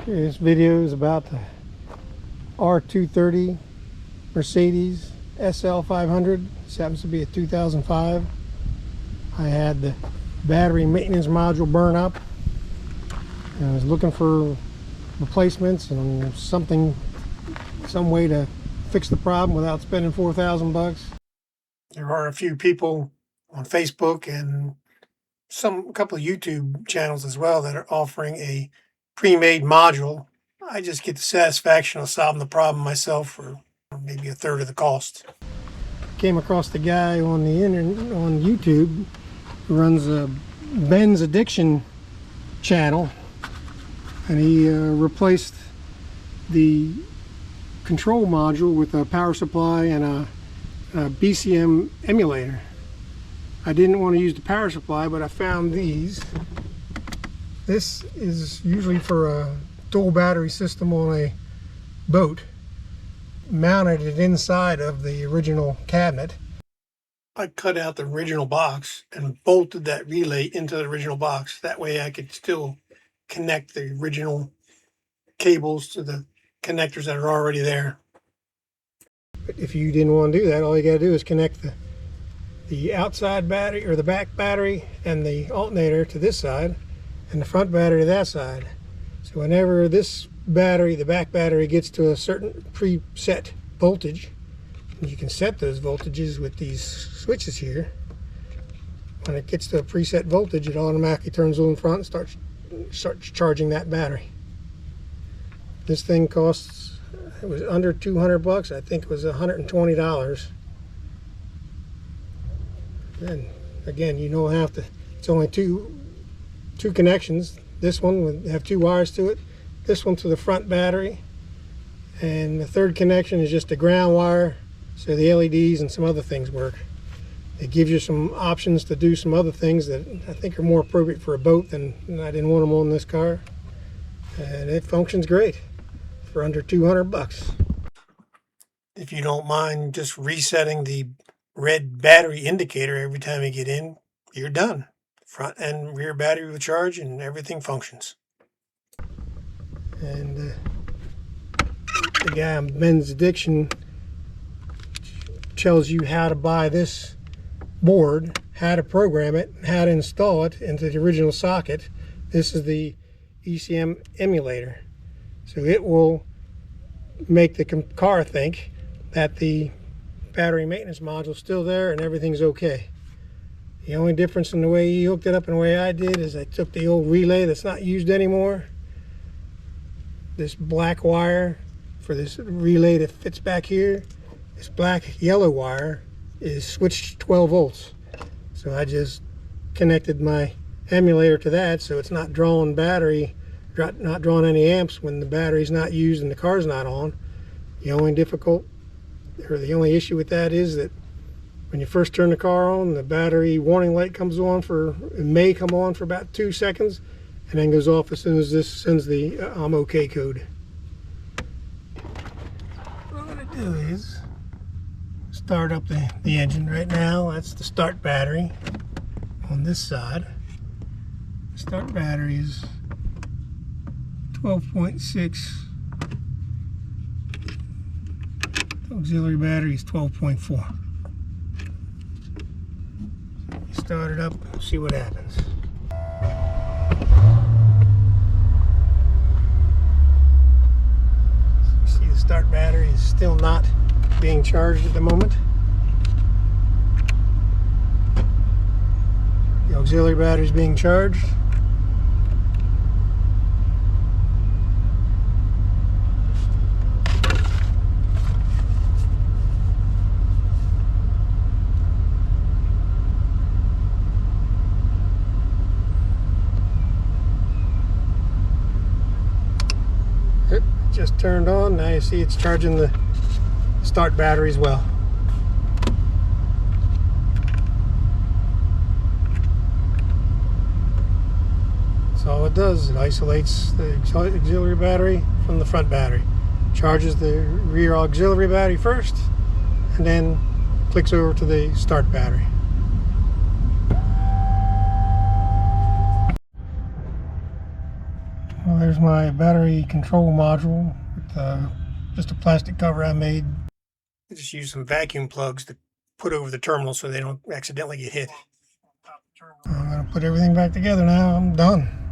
This video is about the R230 Mercedes SL500. This happens to be a 2005. I had the battery maintenance module burn up and I was looking for replacements and some way to fix the problem without spending 4,000 bucks. There are a few people on Facebook and a couple of YouTube channels as well that are offering a pre-made module. I just get the satisfaction of solving the problem myself for maybe a third of the cost. Came across the guy on the internet, on YouTube, who runs a Benz Addiction channel, and he replaced the control module with a power supply and a BCM emulator. I didn't want to use the power supply, but I found these. This is usually for a dual battery system on a boat. Mounted it inside of the original cabinet. I cut out the original box and bolted that relay into the original box. That way I could still connect the original cables to the connectors that are already there. But if you didn't want to do that, all you got to do is connect the outside battery or the back battery and the alternator to this side and the front battery to that side. So whenever this battery, the back battery, gets to a certain preset voltage, you can set those voltages with these switches here. When it gets to a preset voltage, it automatically turns on in front and starts charging that battery. This thing costs, it was under 200 bucks. I think it was $120. And again, you don't have to, it's only two connections. This one would have two wires to it, this one to the front battery, and the third connection is just a ground wire so the LEDs and some other things work. It gives you some options to do some other things that I think are more appropriate for a boat than I didn't want them on this car. And it functions great for under 200 bucks. If you don't mind just resetting the red battery indicator every time you get in, you're done. Front and rear battery will charge and everything functions. And the guy on Benz Addiction tells you how to buy this board, how to program it, how to install it into the original socket. This is the ECM emulator. So it will make the car think that the battery maintenance module is still there and everything's okay. The only difference in the way he hooked it up and the way I did is I took the old relay that's not used anymore, this black wire for this relay that fits back here, this black yellow wire is switched 12 volts. So I just connected my emulator to that so it's not drawing battery, not drawing any amps when the battery's not used and the car's not on. The only issue with that is that when you first turn the car on, the battery warning light comes on it may come on for about 2 seconds and then goes off as soon as this sends the I'm okay code. What I'm going to do is start up the engine right now. That's the start battery on this side. The start battery is 12.6. The auxiliary battery is 12.4. Start it up, see what happens. You see the start battery is still not being charged at the moment. The auxiliary battery is being charged. It just turned on. Now you see it's charging the start battery as well. So all it does, it isolates the auxiliary battery from the front battery, charges the rear auxiliary battery first, and then clicks over to the start battery. There's my battery control module with just a plastic cover I made. I just use some vacuum plugs to put over the terminal so they don't accidentally get hit. I'm going to put everything back together now. I'm done.